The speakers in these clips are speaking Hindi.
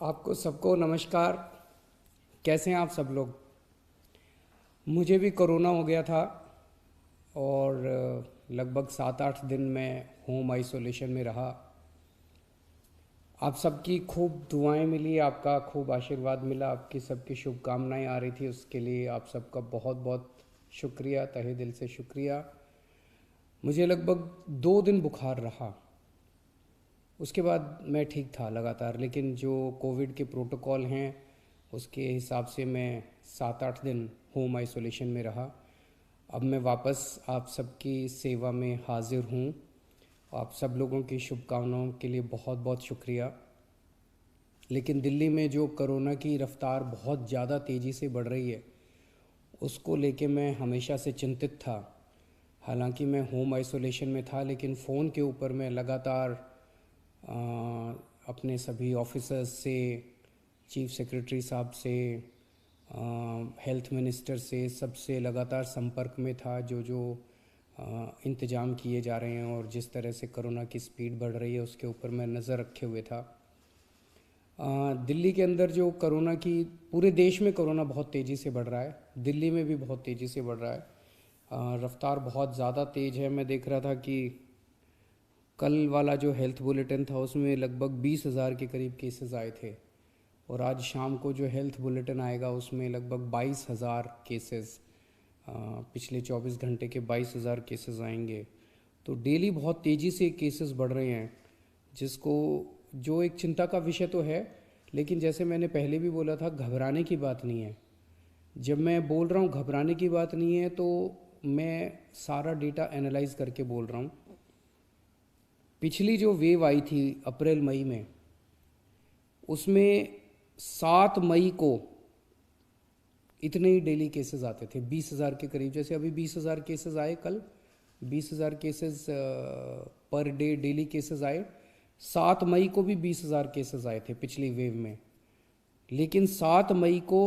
आपको सबको नमस्कार। कैसे हैं आप सब लोग? मुझे भी कोरोना हो गया था और लगभग 7-8 दिन में होम आइसोलेशन में रहा। आप सबकी खूब दुआएं मिली, आपका खूब आशीर्वाद मिला, आपकी सबकी शुभकामनाएं आ रही थी, उसके लिए आप सबका बहुत बहुत शुक्रिया, तहे दिल से शुक्रिया। मुझे लगभग 2 दिन बुखार रहा, उसके बाद मैं ठीक था लगातार, लेकिन जो कोविड के प्रोटोकॉल हैं उसके हिसाब से मैं 7-8 दिन होम आइसोलेशन में रहा। अब मैं वापस आप सबकी सेवा में हाजिर हूँ। आप सब लोगों की शुभकामनाओं के लिए बहुत बहुत शुक्रिया। लेकिन दिल्ली में जो कोरोना की रफ़्तार बहुत ज़्यादा तेज़ी से बढ़ रही है, उसको लेके मैं हमेशा से चिंतित था। हालांकि मैं होम आइसोलेशन में था, लेकिन फ़ोन के ऊपर मैं लगातार अ, अपने सभी ऑफिसर्स से, चीफ सेक्रेटरी साहब से, हेल्थ मिनिस्टर से, सबसे लगातार संपर्क में था। जो जो इंतज़ाम किए जा रहे हैं और जिस तरह से कोरोना की स्पीड बढ़ रही है उसके ऊपर मैं नज़र रखे हुए था। दिल्ली के अंदर जो कोरोना की, पूरे देश में कोरोना बहुत तेज़ी से बढ़ रहा है, दिल्ली में भी बहुत तेज़ी से बढ़ रहा है। रफ्तार बहुत ज़्यादा तेज़ है। मैं देख रहा था कि कल वाला जो हेल्थ बुलेटिन था उसमें लगभग 20,000 के करीब केसेस आए थे, और आज शाम को जो हेल्थ बुलेटिन आएगा उसमें लगभग 22,000 केसेस, पिछले 24 घंटे के 22,000 केसेस आएंगे। तो डेली बहुत तेज़ी से केसेस बढ़ रहे हैं, जिसको, जो एक चिंता का विषय तो है, लेकिन जैसे मैंने पहले भी बोला था, घबराने की बात नहीं है। जब मैं बोल रहा हूँ घबराने की बात नहीं है, तो मैं सारा डेटा एनालाइज करके बोल रहा हूँ। पिछली जो वेव आई थी अप्रैल मई में, उसमें 7 मई को इतने ही डेली केसेस आते थे, 20,000 के करीब। जैसे अभी 20,000 केसेस आए कल, 20,000 cases per day daily cases आए। 7 मई को भी 20,000 केसेस आए थे पिछली वेव में, लेकिन 7 मई को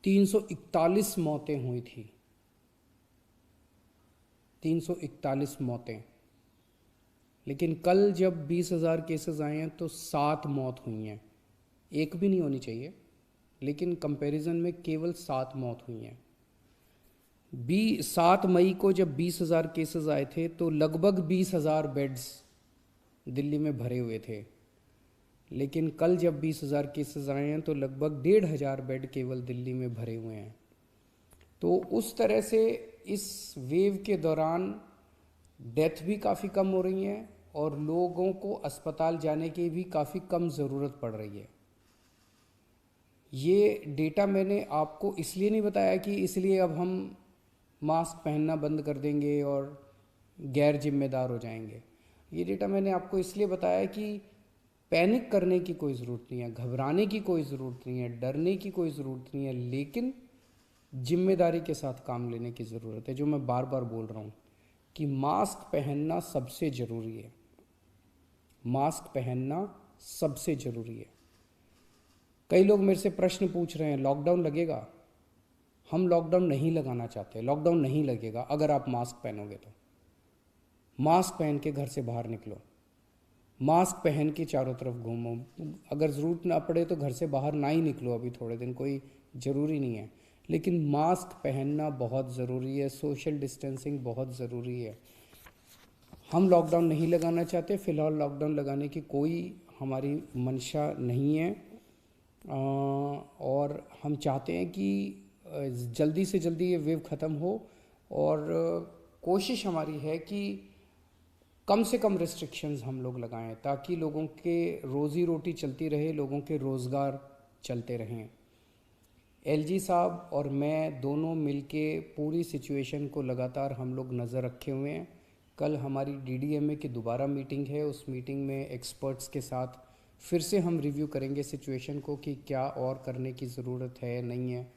341 मौतें हुई थी। 341 मौतें। लेकिन कल जब 20,000 केसेस आए हैं तो 7 मौत हुई हैं। एक भी नहीं होनी चाहिए, लेकिन कंपैरिजन में केवल 7 मौत हुई हैं। 7 मई को जब 20,000 केसेस आए थे तो लगभग 20,000 बेड्स दिल्ली में भरे हुए थे, लेकिन कल जब 20,000 केसेस आए हैं तो लगभग 1,500 बेड केवल दिल्ली में भरे हुए हैं। तो उस तरह से इस वेव के दौरान डेथ भी काफ़ी कम हो रही हैं और लोगों को अस्पताल जाने की भी काफ़ी कम ज़रूरत पड़ रही है। ये डेटा मैंने आपको इसलिए नहीं बताया कि इसलिए अब हम मास्क पहनना बंद कर देंगे और गैर जिम्मेदार हो जाएंगे। ये डेटा मैंने आपको इसलिए बताया कि पैनिक करने की कोई ज़रूरत नहीं है, घबराने की कोई ज़रूरत नहीं है, डरने की कोई ज़रूरत नहीं है, लेकिन जिम्मेदारी के साथ काम लेने की ज़रूरत है। जो मैं बार बार बोल रहा हूँ कि मास्क पहनना सबसे ज़रूरी है। मास्क पहनना सबसे ज़रूरी है। कई लोग मेरे से प्रश्न पूछ रहे हैं, लॉकडाउन लगेगा? हम लॉकडाउन नहीं लगाना चाहते। लॉकडाउन नहीं लगेगा अगर आप मास्क पहनोगे तो। मास्क पहन के घर से बाहर निकलो, मास्क पहन के चारों तरफ घूमो। अगर ज़रूरत ना पड़े तो घर से बाहर ना ही निकलो, अभी थोड़े दिन, कोई ज़रूरी नहीं है, लेकिन मास्क पहनना बहुत ज़रूरी है। सोशल डिस्टेंसिंग बहुत ज़रूरी है। हम लॉकडाउन नहीं लगाना चाहते, फ़िलहाल लॉकडाउन लगाने की कोई हमारी मंशा नहीं है। और हम चाहते हैं कि जल्दी से जल्दी ये वेव ख़त्म हो, और कोशिश हमारी है कि कम से कम रिस्ट्रिक्शंस हम लोग लगाएं, ताकि लोगों के रोज़ी रोटी चलती रहे, लोगों के रोज़गार चलते रहें। एलजी साहब और मैं दोनों मिलके पूरी सिचुएशन को लगातार हम लोग नज़र रखे हुए हैं। कल हमारी डीडीएमए की दोबारा मीटिंग है, उस मीटिंग में एक्सपर्ट्स के साथ फिर से हम रिव्यू करेंगे सिचुएशन को कि क्या और करने की ज़रूरत है, नहीं है।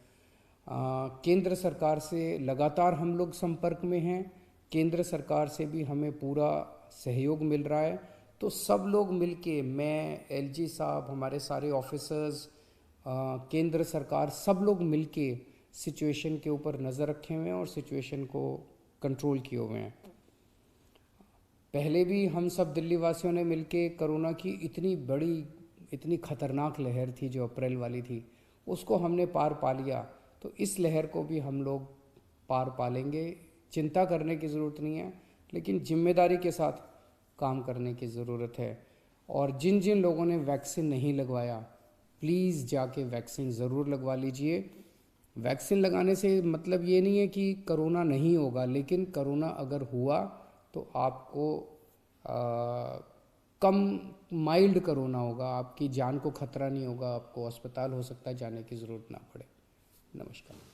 केंद्र सरकार से लगातार हम लोग संपर्क में हैं, केंद्र सरकार से भी हमें पूरा सहयोग मिल रहा है। तो सब लोग मिलके, मैं, एलजी साहब, हमारे सारे ऑफिसर्स, केंद्र सरकार, सब लोग मिलके सिचुएशन के ऊपर नज़र रखे हुए हैं और सिचुएशन को कंट्रोल किए हुए हैं। पहले भी हम सब दिल्ली वासियों ने मिलके कोरोना की इतनी बड़ी इतनी खतरनाक लहर थी जो अप्रैल वाली थी, उसको हमने पार पा लिया, तो इस लहर को भी हम लोग पार पा लेंगे। चिंता करने की ज़रूरत नहीं है, लेकिन जिम्मेदारी के साथ काम करने की ज़रूरत है। और जिन जिन लोगों ने वैक्सीन नहीं लगवाया, प्लीज़ जाके वैक्सीन ज़रूर लगवा लीजिए। वैक्सीन लगाने से मतलब ये नहीं है कि करोना नहीं होगा, लेकिन करोना अगर हुआ तो आपको कम माइल्ड करोना होगा, आपकी जान को खतरा नहीं होगा, आपको अस्पताल हो सकता है जाने की ज़रूरत ना पड़े। नमस्कार।